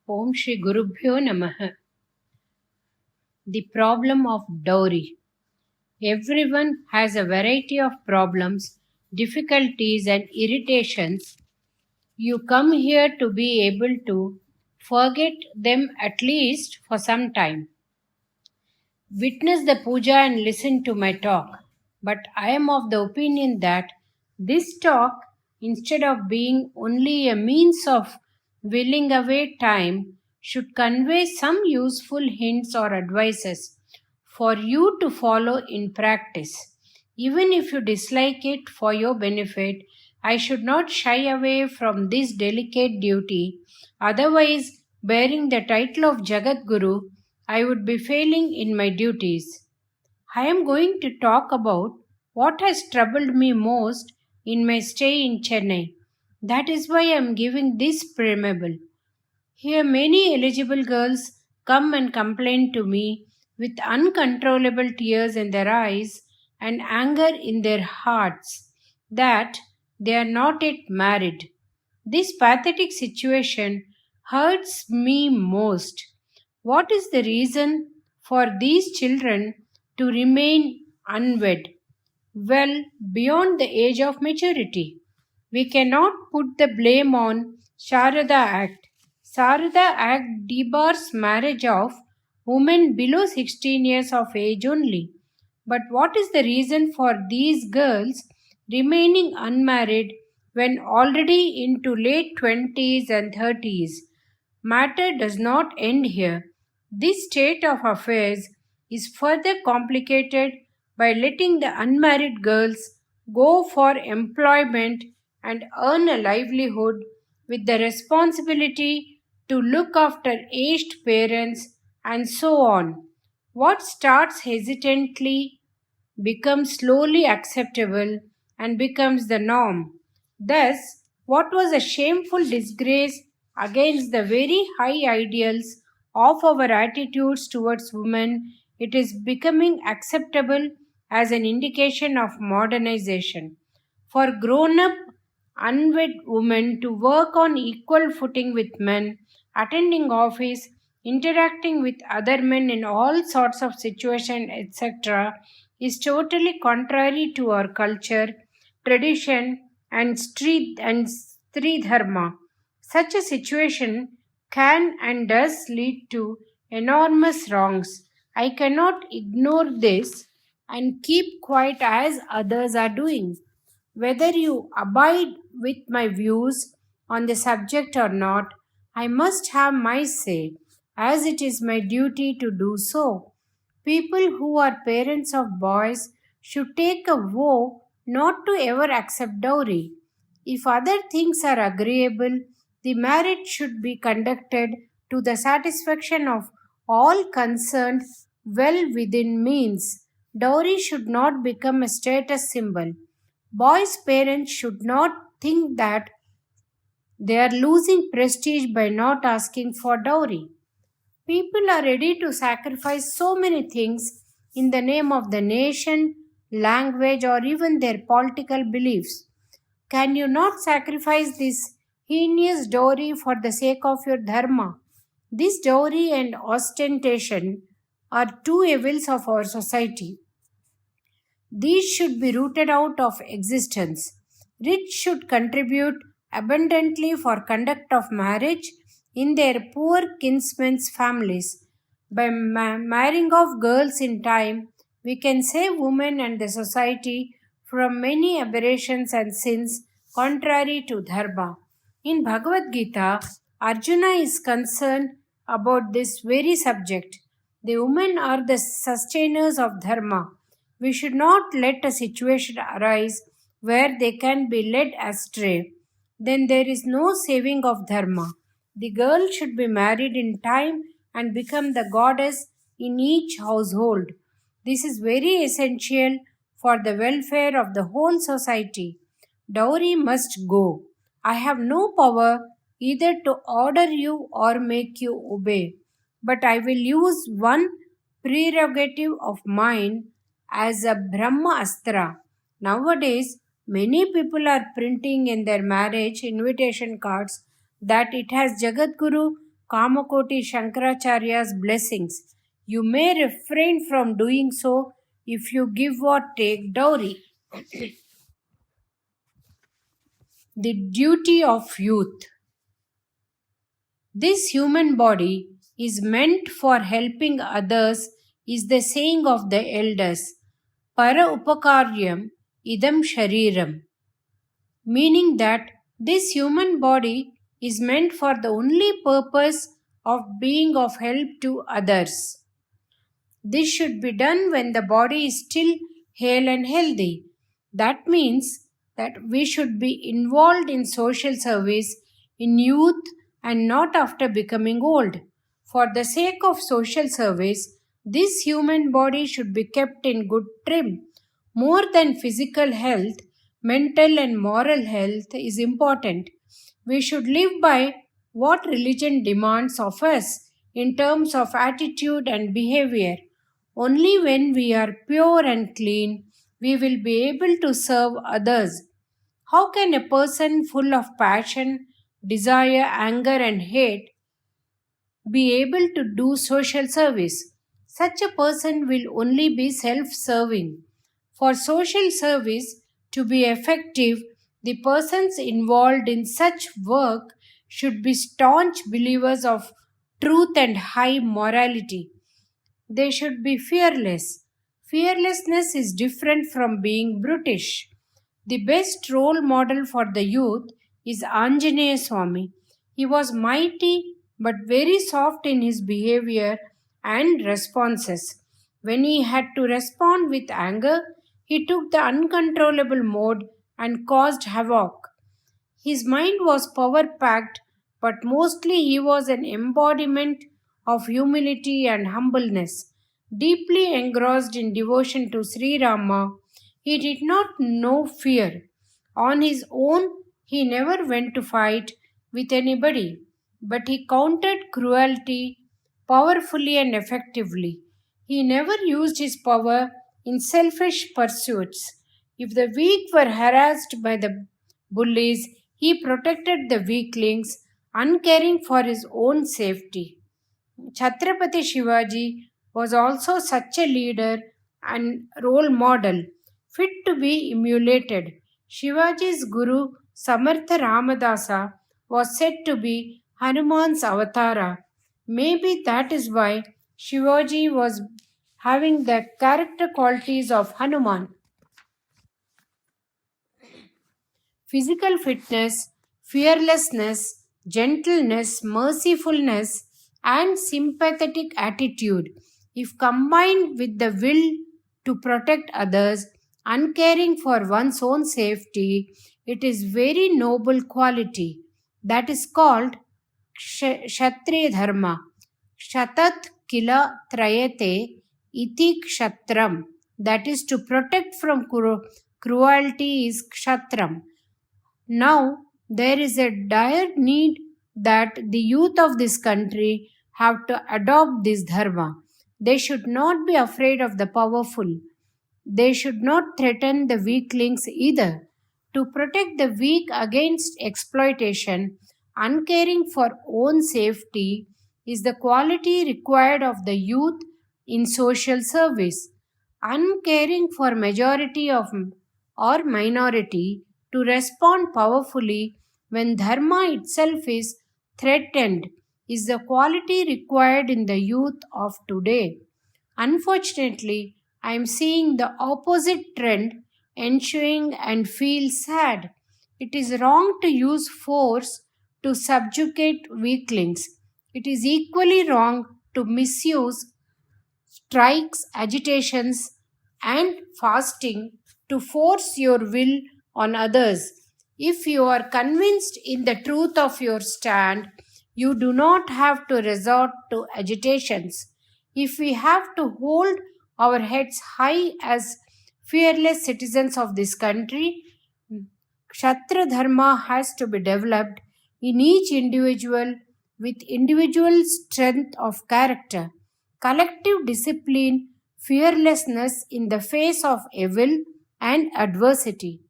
Om Shri Gurubhyo Namaha. The problem of dowry. Everyone has a variety of problems, difficulties, and irritations. You come here to be able to forget them at least for some time. Witness the puja and listen to my talk. But I am of the opinion that this talk, instead of being only a means of willing away time, should convey some useful hints or advices for you to follow in practice. Even if you dislike it for your benefit, I should not shy away from this delicate duty. Otherwise, bearing the title of Jagat Guru, I would be failing in my duties. I am going to talk about what has troubled me most in my stay in Chennai. That is why I am giving this preamble. Here, many eligible girls come and complain to me with uncontrollable tears in their eyes and anger in their hearts that they are not yet married. This pathetic situation hurts me most. What is the reason for these children to remain unwed? Well, beyond the age of maturity. We cannot put the blame on Sharada Act. Sharada Act debars marriage of women below 16 years of age only. But what is the reason for these girls remaining unmarried when already into late 20s and 30s? Matter does not end here. This state of affairs is further complicated by letting the unmarried girls go for employment and earn a livelihood with the responsibility to look after aged parents and so on. What starts hesitantly becomes slowly acceptable and becomes the norm. Thus, what was a shameful disgrace against the very high ideals of our attitudes towards women, it is becoming acceptable as an indication of modernization. For grown up, unwed women to work on equal footing with men, attending office, interacting with other men in all sorts of situations, etc., is totally contrary to our culture, tradition, and Sri Dharma. Such a situation can and does lead to enormous wrongs. I cannot ignore this and keep quiet as others are doing. Whether you abide with my views on the subject or not, I must have my say, as it is my duty to do so. People who are parents of boys should take a vow not to ever accept dowry. If other things are agreeable, the marriage should be conducted to the satisfaction of all concerned well within means. Dowry should not become a status symbol. Boys' parents should not think that they are losing prestige by not asking for dowry. People are ready to sacrifice so many things in the name of the nation, language, or even their political beliefs. Can you not sacrifice this heinous dowry for the sake of your dharma? This dowry and ostentation are two evils of our society. These should be rooted out of existence. Rich should contribute abundantly for conduct of marriage in their poor kinsmen's families. By marrying off girls in time, we can save women and the society from many aberrations and sins contrary to dharma. In Bhagavad Gita, Arjuna is concerned about this very subject. The women are the sustainers of dharma. We should not let a situation arise where they can be led astray. Then there is no saving of dharma. The girl should be married in time and become the goddess in each household. This is very essential for the welfare of the whole society. Dowry must go. I have no power either to order you or make you obey, but I will use one prerogative of mine as a Brahma Astra. Nowadays, many people are printing in their marriage invitation cards that it has Jagat Guru Kamakoti Shankaracharya's blessings. You may refrain from doing so if you give or take dowry. The duty of youth. This human body is meant for helping others, is the saying of the elders. Para upakaryam idam shariram. Meaning that this human body is meant for the only purpose of being of help to others. This should be done when the body is still hale and healthy. That means that we should be involved in social service in youth and not after becoming old. For the sake of social service, this human body should be kept in good trim. More than physical health, mental and moral health is important. We should live by what religion demands of us in terms of attitude and behavior. Only when we are pure and clean, we will be able to serve others. How can a person full of passion, desire, anger, and hate be able to do social service? Such a person will only be self serving. For social service to be effective, the persons involved in such work should be staunch believers of truth and high morality. They should be fearless. Fearlessness is different from being brutish. The best role model for the youth is Anjaneya Swami. He was mighty but very soft in his behavior and responses. When he had to respond with anger, he took the uncontrollable mode and caused havoc. His mind was power packed, but mostly he was an embodiment of humility and humbleness. Deeply engrossed in devotion to Sri Rama, he did not know fear. On his own, he never went to fight with anybody, but he countered cruelty powerfully and effectively. He never used his power in selfish pursuits. If the weak were harassed by the bullies, he protected the weaklings, uncaring for his own safety. Chhatrapati Shivaji was also such a leader and role model, fit to be emulated. Shivaji's guru Samartha Ramadasa was said to be Hanuman's avatara. Maybe that is why Shivaji was having the character qualities of Hanuman. Physical fitness, fearlessness, gentleness, mercifulness, and sympathetic attitude, if combined with the will to protect others, uncaring for one's own safety, it is very noble quality that is called Kshatriya Dharma. Kshatat kila trayate iti kshatram. That is to protect from cruelty is kshatram. Now, there is a dire need that the youth of this country have to adopt this dharma. They should not be afraid of the powerful. They should not threaten the weaklings either. To protect the weak against exploitation, uncaring for own safety is the quality required of the youth in social service. Uncaring for majority of or minority to respond powerfully when dharma itself is threatened is the quality required in the youth of today. Unfortunately, I am seeing the opposite trend ensuing and feel sad. It is wrong to use force to subjugate weaklings. It is equally wrong to misuse strikes, agitations, and fasting to force your will on others. If you are convinced in the truth of your stand, you do not have to resort to agitations. If we have to hold our heads high as fearless citizens of this country, Kshatriya Dharma has to be developed in each individual with individual strength of character, collective discipline, fearlessness in the face of evil and adversity.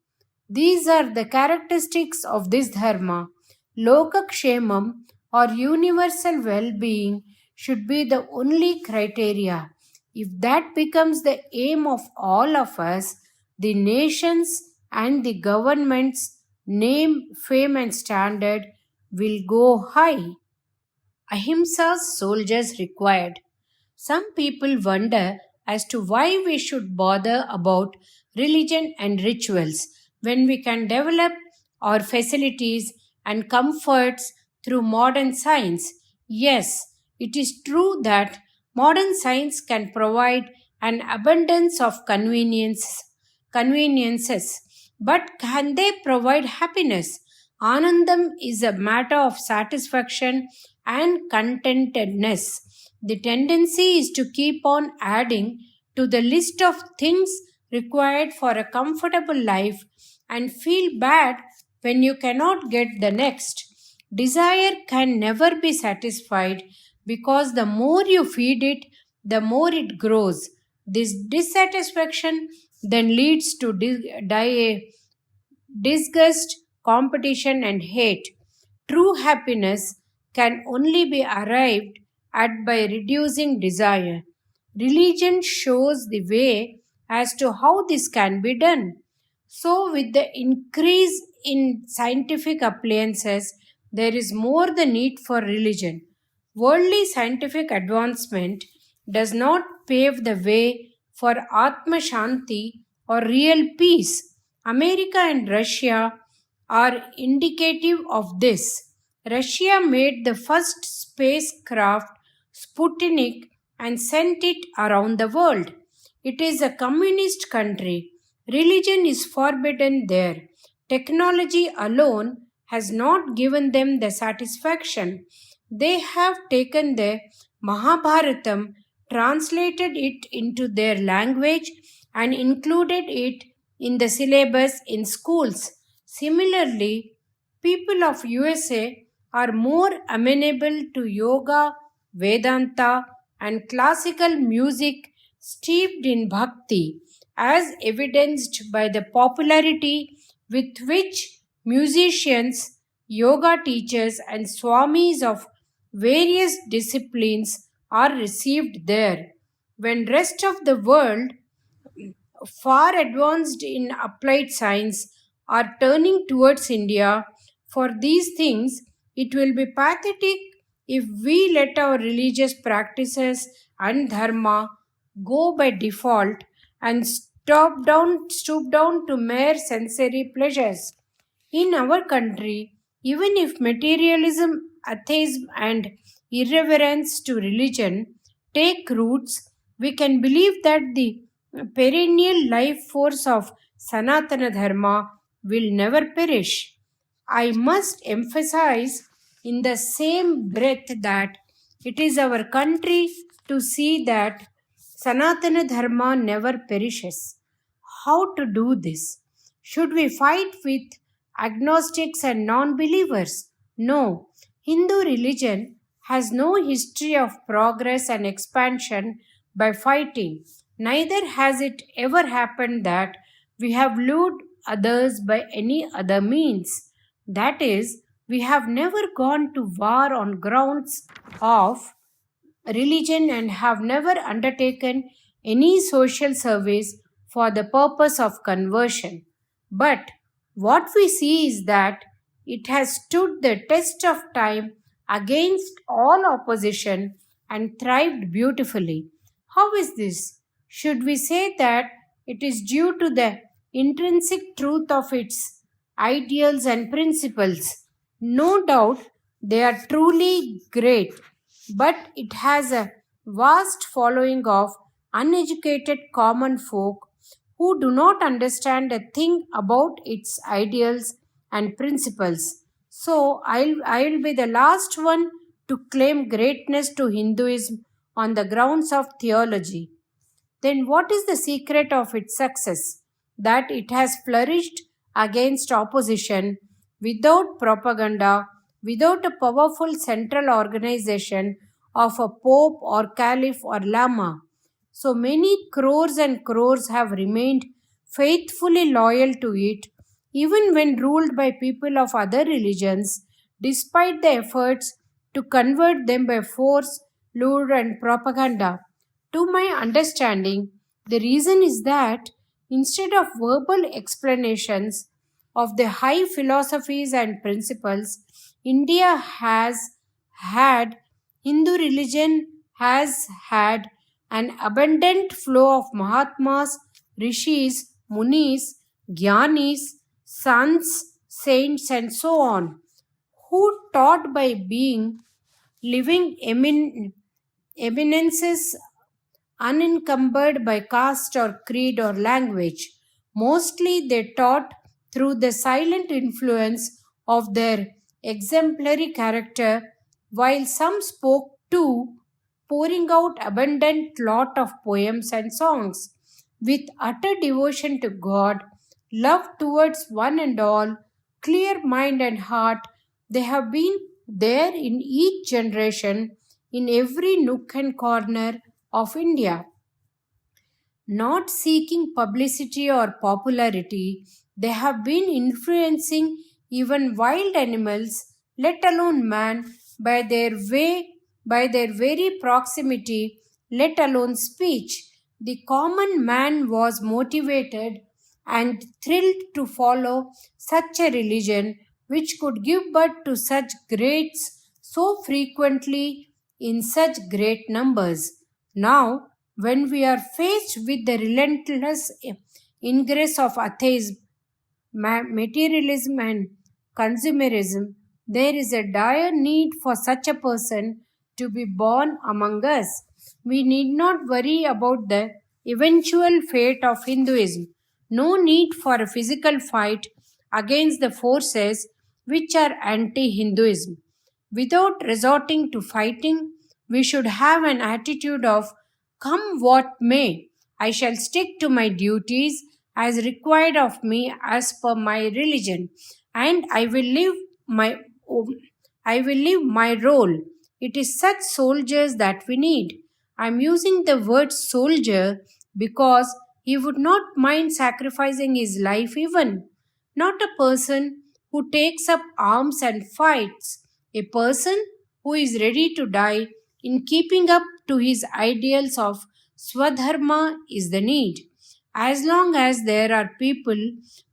These are the characteristics of this dharma. Lokakshemam or universal well being should be the only criteria. If that becomes the aim of all of us, the nations and the government's name, fame, and standard will go high. Ahimsa's soldiers required. Some people wonder as to why we should bother about religion and rituals when we can develop our facilities and comforts through modern science. Yes, it is true that modern science can provide an abundance of conveniences, but can they provide happiness? Anandam is a matter of satisfaction and contentedness. The tendency is to keep on adding to the list of things required for a comfortable life and feel bad when you cannot get the next. Desire can never be satisfied because the more you feed it, the more it grows. This dissatisfaction then leads to disgust, competition, and hate. True happiness can only be arrived at by reducing desire. Religion shows the way as to how this can be done. So, with the increase in scientific appliances, there is more the need for religion. Worldly scientific advancement does not pave the way for Atma Shanti or real peace. America and Russia are indicative of this. Russia made the first spacecraft, Sputnik, and sent it around the world. It is a communist country. Religion is forbidden there. Technology alone has not given them the satisfaction. They have taken the Mahabharatam, translated it into their language, and included it in the syllabus in schools. Similarly, people of USA are more amenable to yoga, Vedanta, and classical music steeped in bhakti, as evidenced by the popularity with which musicians, yoga teachers, and swamis of various disciplines are received there. When rest of the world far advanced in applied science are turning towards India for these things, it will be pathetic if we let our religious practices and dharma go by default and stoop down to mere sensory pleasures. In our country, even if materialism, atheism, and irreverence to religion take roots, we can believe that the perennial life force of Sanatana Dharma will never perish. I must emphasize in the same breath that it is our country to see that Sanatana Dharma never perishes. How to do this? Should we fight with agnostics and non believers? No. Hindu religion has no history of progress and expansion by fighting. Neither has it ever happened that we have lured others by any other means. That is, we have never gone to war on grounds of religion and have never undertaken any social service for the purpose of conversion. But what we see is that it has stood the test of time against all opposition and thrived beautifully. How is this? Should we say that it is due to the intrinsic truth of its ideals and principles? No doubt they are truly great, but it has a vast following of uneducated common folk who do not understand a thing about its ideals and principles. So I'll be the last one to claim greatness to Hinduism on the grounds of theology. Then what is the secret of its success? That it has flourished against opposition without propaganda, without a powerful central organization of a pope or caliph or lama. So many crores and crores have remained faithfully loyal to it, even when ruled by people of other religions, despite the efforts to convert them by force, lure, and propaganda. To my understanding, the reason is that instead of verbal explanations of the high philosophies and principles, India has had, Hindu religion has had an abundant flow of Mahatmas, Rishis, Munis, Gyanis, sons, saints, and so on, who taught by being living eminences unencumbered by caste or creed or language. Mostly they taught through the silent influence of their exemplary character, while some spoke too, pouring out abundant lot of poems and songs. With utter devotion to God, love towards one and all, clear mind and heart, they have been there in each generation, in every nook and corner of India. Not seeking publicity or popularity, they have been influencing even wild animals, let alone man, by their very proximity, let alone speech. The common man was motivated and thrilled to follow such a religion which could give birth to such greats so frequently in such great numbers. Now, when we are faced with the relentless ingress of atheism, materialism, and consumerism, there is a dire need for such a person to be born among us. We need not worry about the eventual fate of Hinduism. No need for a physical fight against the forces which are anti Hinduism. Without resorting to fighting, we should have an attitude of come what may, I shall stick to my duties as required of me as per my religion, and my I will live my role. It is such soldiers that we need. I am using the word soldier because he would not mind sacrificing his life even. Not a person who takes up arms and fights, a person who is ready to die in keeping up to his ideals of Swadharma is the need. As long as there are people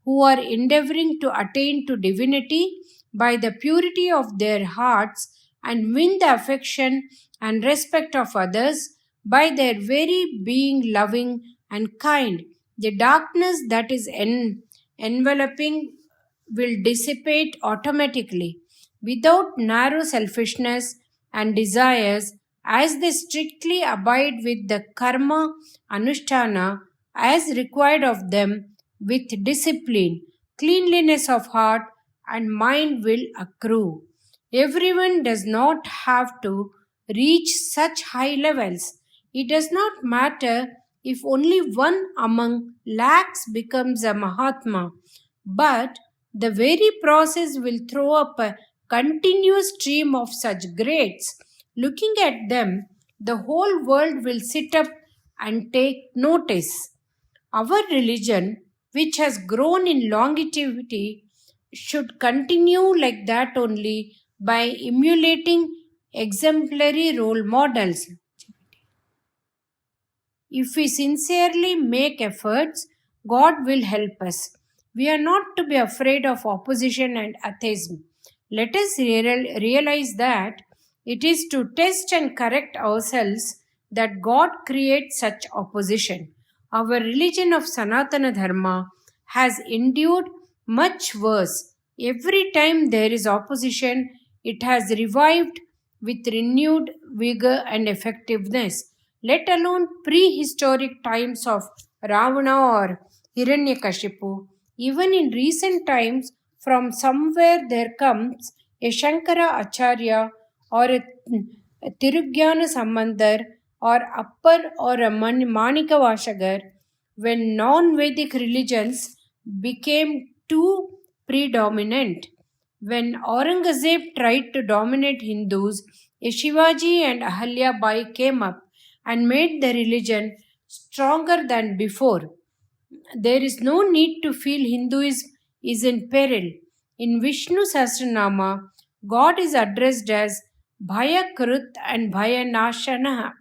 who are endeavoring to attain to divinity by the purity of their hearts and win the affection and respect of others by their very being loving and kind, the darkness that is enveloping will dissipate automatically without narrow selfishness and desires as they strictly abide with the karma anushtana as required of them with discipline, cleanliness of heart and mind will accrue. Everyone does not have to reach such high levels. It does not matter if only one among lakhs becomes a Mahatma, but the very process will throw up a continuous stream of such greats. Looking at them, the whole world will sit up and take notice. Our religion, which has grown in longevity, should continue like that only by emulating exemplary role models. If we sincerely make efforts, God will help us. We are not to be afraid of opposition and atheism. Let us realize that it is to test and correct ourselves that God creates such opposition. Our religion of Sanatana Dharma has endured much worse. Every time there is opposition, it has revived with renewed vigor and effectiveness, let alone prehistoric times of Ravana or Hiranyakashipu. Even in recent times, from somewhere there comes a Shankara Acharya or a Tirugyana Sambandar or Appar or a Manika Vashagar when non Vedic religions became too predominant. When Aurangzeb tried to dominate Hindus, a Shivaji and Ahalya Bai came up and made the religion stronger than before. There is no need to feel Hinduism is in peril. In Vishnu Sahasranama, God is addressed as Bhayakrut and Bhayanashana.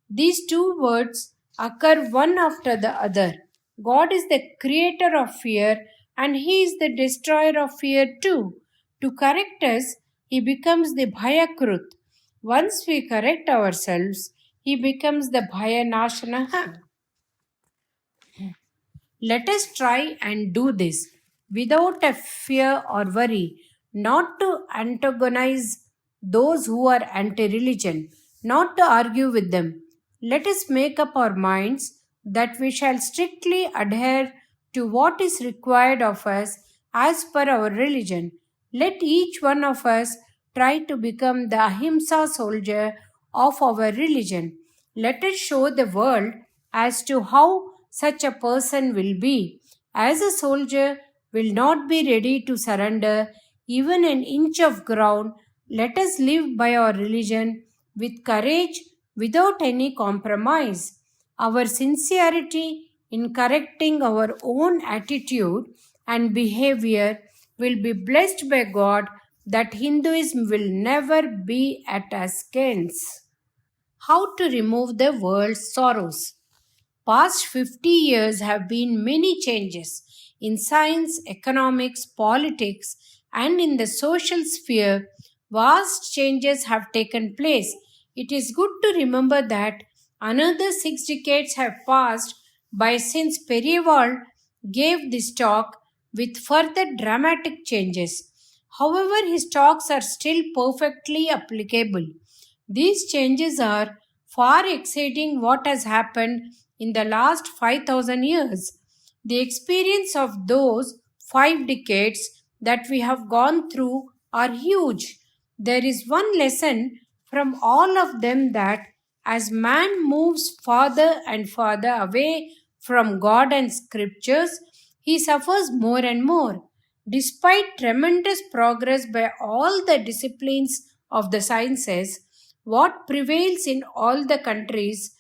These two words occur one after the other. God is the creator of fear and He is the destroyer of fear too. To correct us, He becomes the Bhayakrut. Once we correct ourselves, He becomes the Bhayanashana. Let us try and do this without a fear or worry, not to antagonize those who are anti religion, not to argue with them. Let us make up our minds that we shall strictly adhere to what is required of us as per our religion. Let each one of us try to become the Ahimsa soldier of our religion. Let us show the world as to how such a person will be. As a soldier will not be ready to surrender even an inch of ground, let us live by our religion with courage without any compromise. Our sincerity in correcting our own attitude and behavior will be blessed by God that Hinduism will never be at askance. How to remove the world's sorrows? Past 50 years have been many changes in science, economics, politics, and in the social sphere. Vast changes have taken place. It is good to remember that another 6 decades have passed by since Periwal gave this talk with further dramatic changes. However, his talks are still perfectly applicable. These changes are far exceeding what has happened in the last 5,000 years. The experience of those 5 decades that we have gone through are huge. There is one lesson from all of them that as man moves farther and farther away from God and scriptures, he suffers more and more. Despite tremendous progress by all the disciplines of the sciences, what prevails in all the countries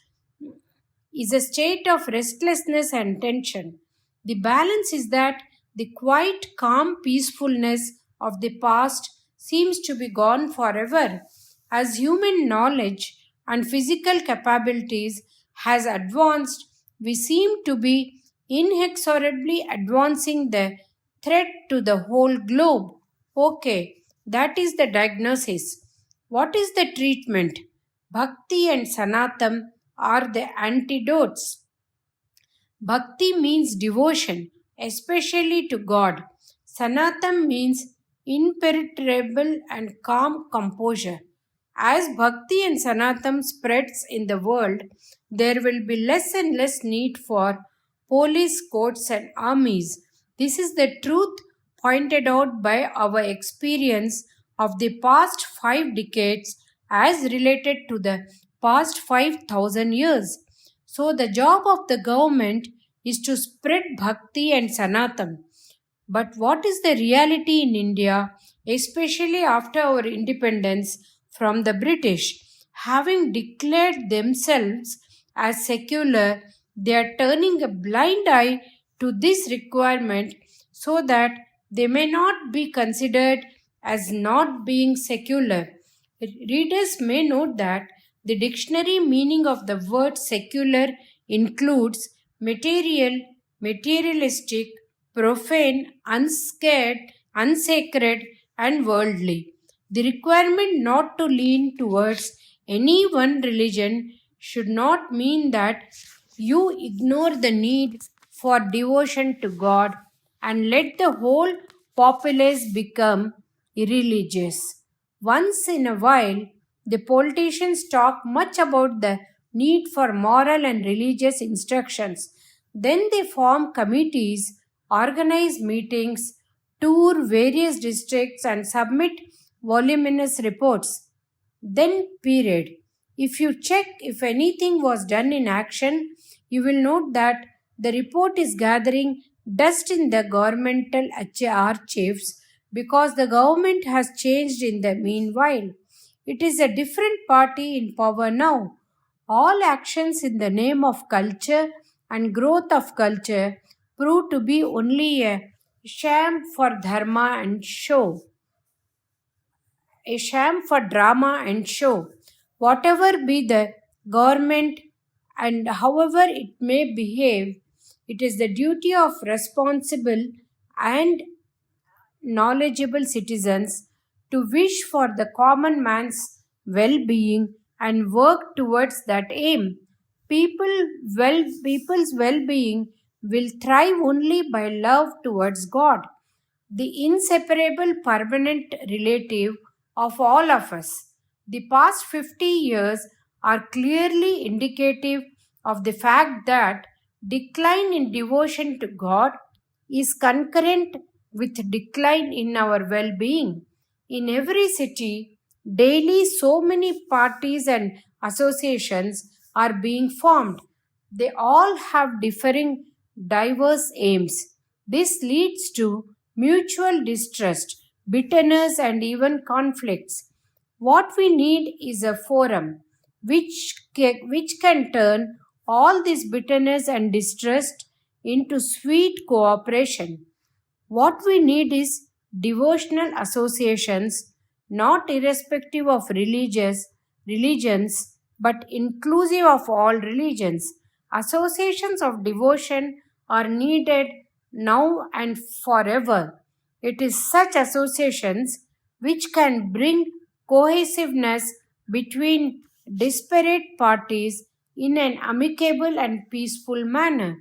is a state of restlessness and tension. The balance is that the quiet, calm peacefulness of the past seems to be gone forever. As human knowledge and physical capabilities has advanced, we seem to be inexorably advancing the threat to the whole globe. Okay, that is the diagnosis. What is the treatment? Bhakti and Sanatam are the antidotes. Bhakti means devotion, especially to God. Sanatam means imperturbable and calm composure. As Bhakti and Sanatam spreads in the world, there will be less and less need for police, courts, and armies. This is the truth pointed out by our experience of the past 5 decades as related to the past 5,000 years. So, the job of the government is to spread bhakti and sanatam. But what is the reality in India, especially after our independence from the British? Having declared themselves as secular, they are turning a blind eye to this requirement so that they may not be considered as not being secular. Readers may note that the dictionary meaning of the word secular includes material, materialistic, profane, unscared, unsacred, and worldly. The requirement not to lean towards any one religion should not mean that you ignore the need for devotion to God and let the whole populace become irreligious. Once in a while, the politicians talk much about the need for moral and religious instructions. Then they form committees, organize meetings, tour various districts, and submit voluminous reports. Then, period. If you check if anything was done in action, you will note that the report is gathering dust in the governmental archives because the government has changed in the meanwhile. It is a different party in power now. All actions in the name of culture and growth of culture prove to be only a sham for dharma and show. a sham for drama and show. Whatever be the government and however it may behave, it is the duty of responsible and knowledgeable citizens to wish for the common man's well being and work towards that aim. People's well being will thrive only by love towards God, the inseparable permanent relative of all of us. The past 50 years are clearly indicative of the fact that decline in devotion to God is concurrent with decline in our well being. In every city, daily so many parties and associations are being formed. They all have differing, diverse aims. This leads to mutual distrust, bitterness, and even conflicts. What we need is a forum which can turn all this bitterness and distrust into sweet cooperation. What we need is devotional associations, not irrespective of religions, but inclusive of all religions. Associations of devotion are needed now and forever. It is such associations which can bring cohesiveness between disparate parties in an amicable and peaceful manner.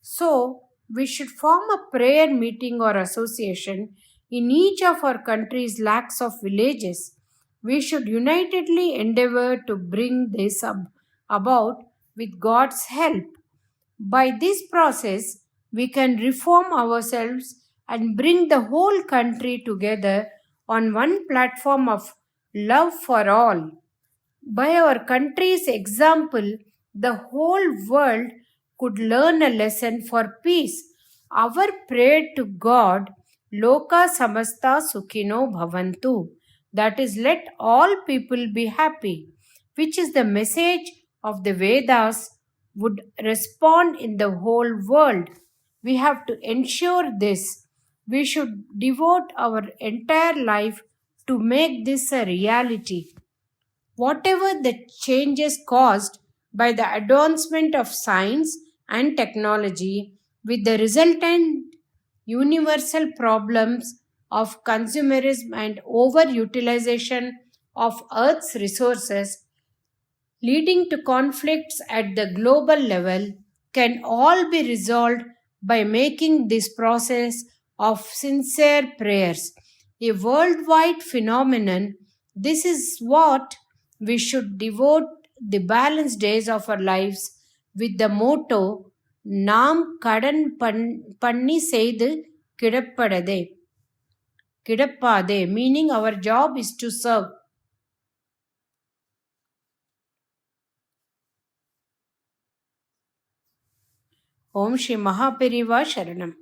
So, we should form a prayer meeting or association in each of our country's lakhs of villages. We should unitedly endeavor to bring this about with God's help. By this process, we can reform ourselves and bring the whole country together on one platform of love for all. By our country's example, the whole world could learn a lesson for peace. Our prayer to God, Loka Samasta Sukhino Bhavantu, that is, let all people be happy, which is the message of the Vedas, would respond in the whole world. We have to ensure this. We should devote our entire life to make this a reality. Whatever the changes caused by the advancement of science and technology, with the resultant universal problems of consumerism and overutilization of Earth's resources, leading to conflicts at the global level, can all be resolved by making this process of sincere prayers a worldwide phenomenon. This is what we should devote the balanced days of our lives with the motto நாம் கடன் பண்ணி செய்து கிடப்படதே கிடப்பாதே, meaning our job is to serve. ஓம் ஸ்ரீ மகாபெரிவா சரணம்.